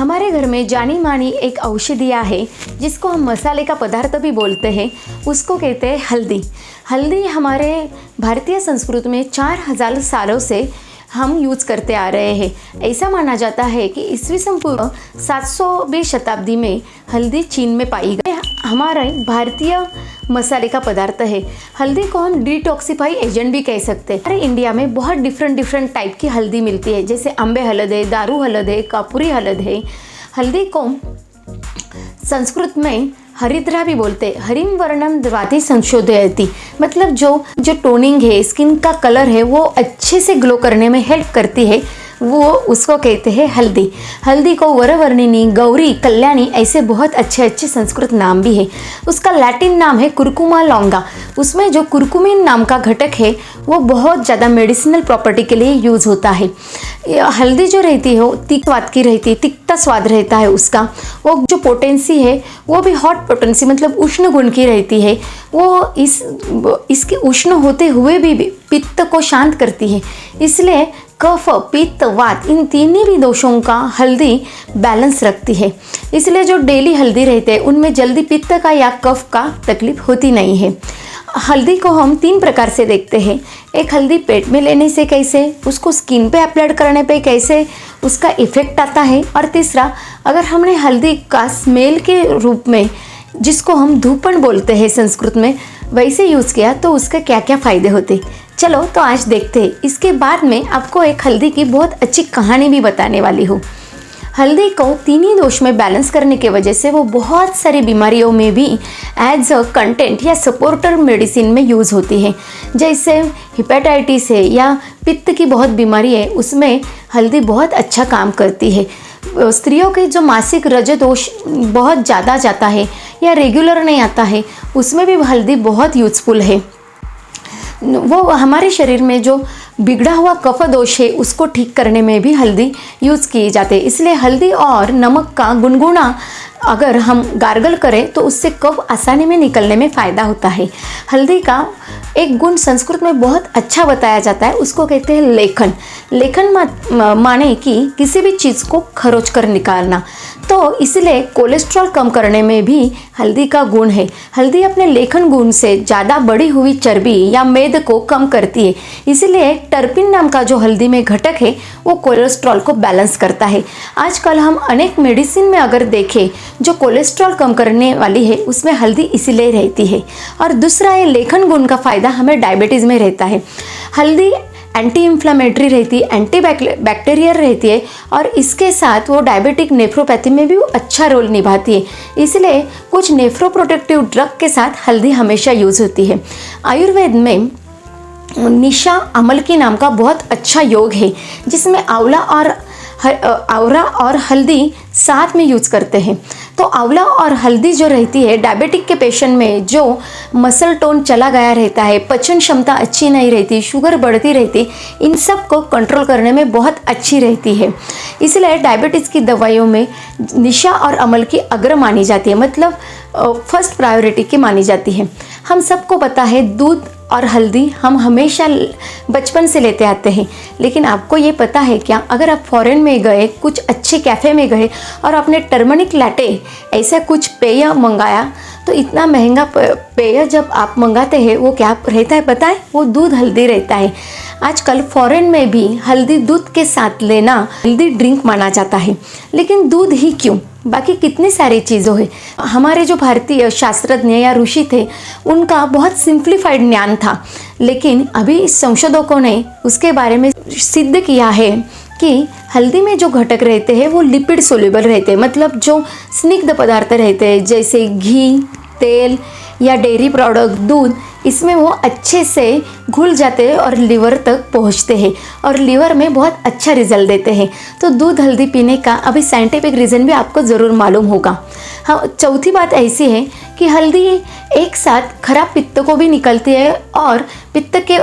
हमारे घर में जानी मानी एक औषधिया है जिसको हम मसाले का पदार्थ भी बोलते हैं, उसको कहते हैं हल्दी। हल्दी हमारे भारतीय संस्कृति में 4000 सालों से हम यूज़ करते आ रहे हैं। ऐसा माना जाता है कि ईस्वी पूर्व 700वीं शताब्दी में हल्दी चीन में पाई गई। हमारे भारतीय मसाले का पदार्थ है। हल्दी को हम डिटॉक्सिफाई एजेंट भी कह सकते हैं। हमारे इंडिया में बहुत डिफरेंट टाइप की हल्दी मिलती है, जैसे अम्बे हलद है, दारू हलद है, कापुरी हलद है। हल्दी को संस्कृत में हरिद्रा भी बोलते हैं। हरिम वर्णम दवाति संशोधयति, मतलब जो टोनिंग है, स्किन का कलर है, वो अच्छे से ग्लो करने में हेल्प करती है, वो उसको कहते हैं हल्दी। हल्दी को वरवर्णिनी, गौरी, कल्याणी ऐसे बहुत अच्छे संस्कृत नाम भी है। उसका लैटिन नाम है कुरकुमा लॉन्गा। उसमें जो कुरकुमिन नाम का घटक है वो बहुत ज़्यादा मेडिसिनल प्रॉपर्टी के लिए यूज़ होता है। हल्दी जो रहती है वो तीखा स्वाद की रहती है, तिक्ता स्वाद रहता है उसका। वो जो पोटेंसी है वो भी हॉट पोटेंसी, मतलब उष्ण गुण की रहती है। वो इसके उष्ण होते हुए भी पित्त को शांत करती है। इसलिए कफ, पित्त, वात इन तीनों भी दोषों का हल्दी बैलेंस रखती है। इसलिए जो डेली हल्दी रहते हैं उनमें जल्दी पित्त का या कफ का तकलीफ होती नहीं है। हल्दी को हम 3 प्रकार से देखते हैं। एक, हल्दी पेट में लेने से कैसे, उसको स्किन पे अप्लाई करने पे कैसे उसका इफ़ेक्ट आता है, और तीसरा, अगर हमने हल्दी का स्मेल के रूप में, जिसको हम धूपन बोलते हैं संस्कृत में, वैसे यूज़ किया तो उसके क्या क्या फ़ायदे होते। चलो तो आज देखते हैं। इसके बाद में आपको एक हल्दी की बहुत अच्छी कहानी भी बताने वाली हूँ। हल्दी को 3 ही दोष में बैलेंस करने की वजह से वो बहुत सारी बीमारियों में भी एज अ कंटेंट या सपोर्टर मेडिसिन में यूज़ होती है। जैसे हेपेटाइटिस है या पित्त की बहुत बीमारी है, उसमें हल्दी बहुत अच्छा काम करती है। स्त्रियों के जो मासिक रज दोष बहुत ज़्यादा जाता है या रेगुलर नहीं आता है, उसमें भी हल्दी बहुत यूज़फुल है। वो हमारे शरीर में जो बिगड़ा हुआ कफ दोष है उसको ठीक करने में भी हल्दी यूज़ किए जाते हैं। इसलिए हल्दी और नमक का गुनगुना अगर हम गार्गल करें तो उससे कफ आसानी में निकलने में फ़ायदा होता है। हल्दी का एक गुण संस्कृत में बहुत अच्छा बताया जाता है, उसको कहते हैं लेखन। लेखन माने कि किसी भी चीज़ को खरोच कर निकालना। तो इसलिए कोलेस्ट्रॉल कम करने में भी हल्दी का गुण है। हल्दी अपने लेखन गुण से ज़्यादा बढ़ी हुई चर्बी या मेद को कम करती है। इसलिए टर्पिन नाम का जो हल्दी में घटक है वो कोलेस्ट्रॉल को बैलेंस करता है। आजकल हम अनेक मेडिसिन में अगर देखें जो कोलेस्ट्रॉल कम करने वाली है उसमें हल्दी इसीलिए रहती है। और दूसरा, ये लेखन गुण का फ़ायदा हमें डायबिटीज़ में रहता है। हल्दी एंटी इन्फ्लामेटरी रहती है, एंटी बैक्टीरियल रहती है, और इसके साथ वो डायबिटिक नेफ्रोपैथी में भी वो अच्छा रोल निभाती है। इसलिए कुछ नेफ्रोप्रोटेक्टिव ड्रग के साथ हल्दी हमेशा यूज़ होती है। आयुर्वेद में निशा अमलकी नाम का बहुत अच्छा योग है जिसमें आवला और हल्दी साथ में यूज़ करते हैं। तो आंवला और हल्दी जो रहती है, डायबिटिक के पेशेंट में जो मसल टोन चला गया रहता है, पचन क्षमता अच्छी नहीं रहती, शुगर बढ़ती रहती, इन सब को कंट्रोल करने में बहुत अच्छी रहती है। इसलिए डायबिटीज़ की दवाइयों में निशा और अमल की अग्र मानी जाती है, मतलब फर्स्ट प्रायोरिटी की मानी जाती है। हम सबको पता है दूध और हल्दी हम हमेशा बचपन से लेते आते हैं, लेकिन आपको ये पता है क्या, अगर आप फॉरेन में गए, कुछ अच्छे कैफ़े में गए और आपने टर्मरिक लैटे ऐसा कुछ पेय मंगाया, तो इतना महंगा पेय जब आप मंगाते हैं वो क्या रहता है पता है, वो दूध हल्दी रहता है। आजकल फॉरेन में भी हल्दी दूध के साथ लेना हेल्दी ड्रिंक माना जाता है। लेकिन दूध ही क्यों, बाकी कितनी सारी चीज़ों है। हमारे जो भारतीय शास्त्रज्ञ या ऋषि थे उनका बहुत सिंप्लीफाइड ज्ञान था, लेकिन अभी संशोधकों ने उसके बारे में सिद्ध किया है कि हल्दी में जो घटक रहते हैं वो लिपिड सोल्यूबल रहते हैं, मतलब जो स्निग्ध पदार्थ रहते हैं जैसे घी, तेल या डेयरी प्रोडक्ट, दूध, इसमें वो अच्छे से घुल जाते हैं और लीवर तक पहुंचते हैं और लीवर में बहुत अच्छा रिजल्ट देते हैं। तो दूध हल्दी पीने का अभी साइंटिफिक रीज़न भी आपको ज़रूर मालूम होगा। हाँ, चौथी बात ऐसी है कि हल्दी एक साथ खराब पित्त को भी निकलती है और पित्त के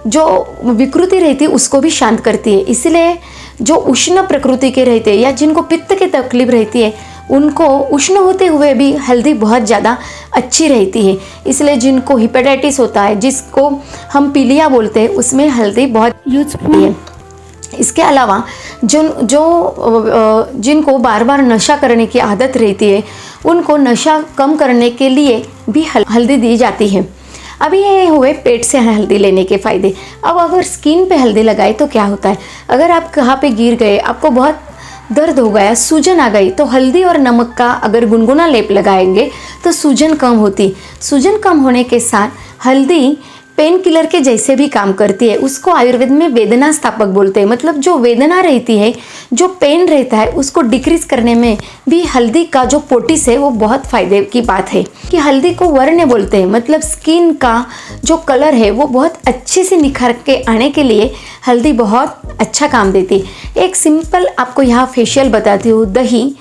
जो विकृति रहती है उसको भी शांत करती है। इसलिए जो उष्ण प्रकृति के रहते हैं या जिनको पित्त की तकलीफ रहती है उनको उष्ण होते हुए भी हल्दी बहुत ज़्यादा अच्छी रहती है। इसलिए जिनको हेपेटाइटिस होता है, जिसको हम पीलिया बोलते हैं, उसमें हल्दी बहुत यूजफुल है। इसके अलावा जिनको बार बार नशा करने की आदत रहती है, उनको नशा कम करने के लिए भी हल्दी दी जाती है। अभी ये हुए पेट से हल्दी लेने के फ़ायदे। अब अगर स्किन पे हल्दी लगाए तो क्या होता है, अगर आप कहाँ पे गिर गए, आपको बहुत दर्द हो गया, सूजन आ गई, तो हल्दी और नमक का अगर गुनगुना लेप लगाएंगे तो सूजन कम होती। सूजन कम होने के साथ हल्दी पेन किलर के जैसे भी काम करती है। उसको आयुर्वेद में वेदना स्थापक बोलते हैं। मतलब जो वेदना रहती है, जो पेन रहता है, उसको डिक्रीज करने में भी हल्दी का जो पोटिस है वो बहुत फायदे की बात है। कि हल्दी को वर्ण बोलते हैं, मतलब स्किन का जो कलर है वो बहुत अच्छे से निखर के आने के लिए हल्दी बहुत अच्छा काम देती है। एक सिंपल आपको यहाँ फेशियल बताती हूँ। दही,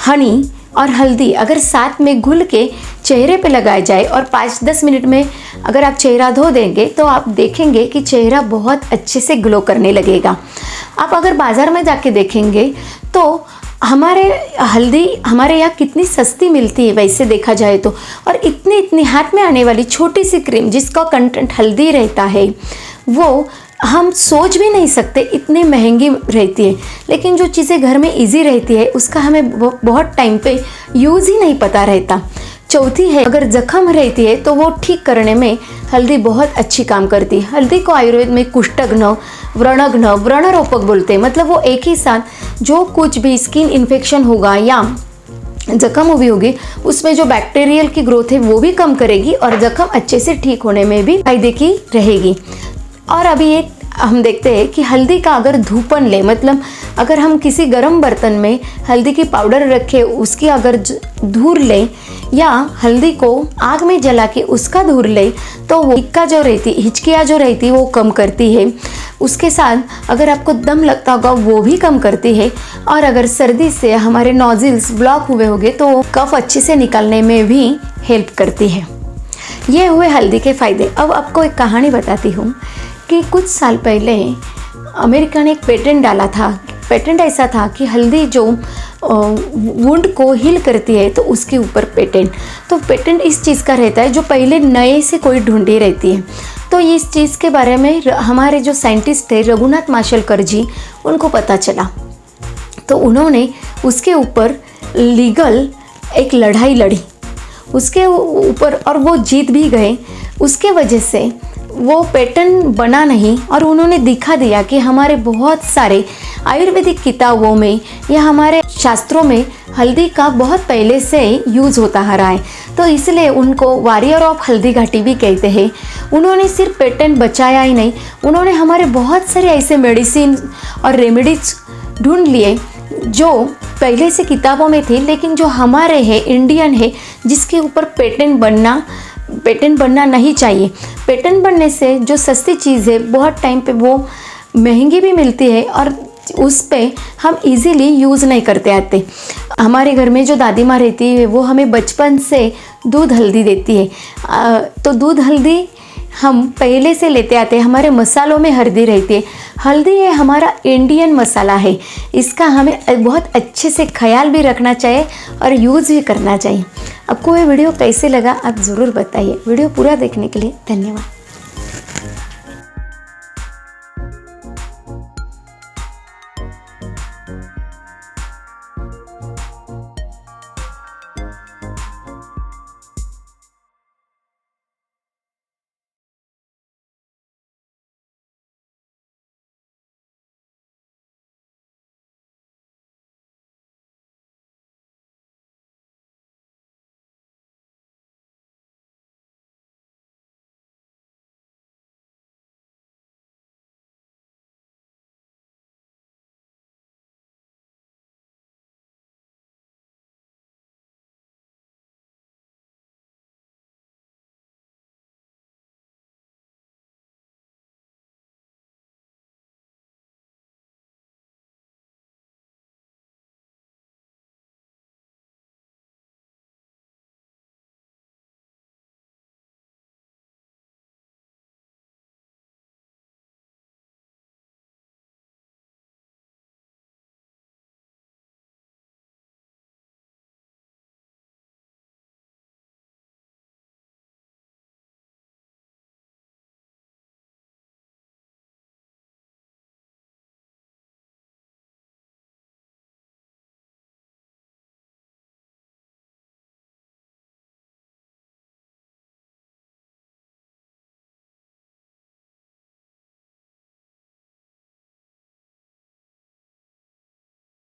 हनी और हल्दी अगर साथ में घुल के चेहरे पे लगाया जाए और 5-10 मिनट में अगर आप चेहरा धो देंगे तो आप देखेंगे कि चेहरा बहुत अच्छे से ग्लो करने लगेगा। आप अगर बाज़ार में जाके देखेंगे तो हल्दी हमारे यहाँ कितनी सस्ती मिलती है वैसे देखा जाए तो। और इतनी हाथ में आने वाली छोटी सी क्रीम जिसका कंटेंट हल्दी रहता है, वो हम सोच भी नहीं सकते इतनी महंगी रहती है। लेकिन जो चीज़ें घर में इजी रहती है उसका हमें बहुत टाइम पे यूज़ ही नहीं पता रहता। चौथी है, अगर जख्म रहती है तो वो ठीक करने में हल्दी बहुत अच्छी काम करती है। हल्दी को आयुर्वेद में कुष्ठघ्न, व्रणघ्न, व्रणरोपक बोलते हैं। मतलब वो एक ही साथ जो कुछ भी स्किन इन्फेक्शन होगा या जख्म हुई होगी उसमें जो बैक्टीरियल की ग्रोथ है वो भी कम करेगी और जख्म अच्छे से ठीक होने में भी फायदे की रहेगी। और अभी एक हम देखते हैं कि हल्दी का अगर धूपन ले, मतलब अगर हम किसी गर्म बर्तन में हल्दी की पाउडर रखे, उसकी अगर धूर ले या हल्दी को आग में जला के उसका धूर ले तो वो हिचकियाँ जो रहती वो कम करती है। उसके साथ अगर आपको दम लगता होगा वो भी कम करती है। और अगर सर्दी से हमारे नोजल्स ब्लॉक हुए होंगे तो कफ अच्छे से निकालने में भी हेल्प करती है। ये हुए हल्दी के फ़ायदे। अब आपको एक कहानी बताती हूँ कि कुछ साल पहले अमेरिका ने एक पेटेंट डाला था। पेटेंट ऐसा था कि हल्दी जो वुंड को हील करती है तो उसके ऊपर पेटेंट। तो पेटेंट इस चीज़ का रहता है जो पहले नए से कोई ढूंढी रहती है। तो इस चीज़ के बारे में हमारे जो साइंटिस्ट थे रघुनाथ माशेलकर जी, उनको पता चला तो उन्होंने उसके ऊपर लीगल एक लड़ाई लड़ी उसके ऊपर और वो जीत भी गए। उसके वजह से वो पेटेंट बना नहीं और उन्होंने दिखा दिया कि हमारे बहुत सारे आयुर्वेदिक किताबों में या हमारे शास्त्रों में हल्दी का बहुत पहले से यूज़ होता आ रहा है। तो इसलिए उनको वॉरियर ऑफ हल्दी घाटी भी कहते हैं। उन्होंने सिर्फ पेटेंट बचाया ही नहीं, उन्होंने हमारे बहुत सारे ऐसे मेडिसिन और रेमेडीज ढूंढ लिए जो पहले से किताबों में थे लेकिन जो हमारे हैं, इंडियन है, जिसके ऊपर पेटेंट बनना नहीं चाहिए। पेटेंट बनने से जो सस्ती चीज़ है बहुत टाइम पे वो महंगी भी मिलती है और उस पे हम इजीली यूज़ नहीं करते आते। हमारे घर में जो दादी माँ रहती है वो हमें बचपन से दूध हल्दी देती है। तो दूध हल्दी हम पहले से लेते आते हैं। हमारे मसालों में हल्दी रहती है। हल्दी ये हमारा इंडियन मसाला है, इसका हमें बहुत अच्छे से ख्याल भी रखना चाहिए और यूज़ भी करना चाहिए। आपको ये वीडियो कैसे लगा आप ज़रूर बताइए। वीडियो पूरा देखने के लिए धन्यवाद।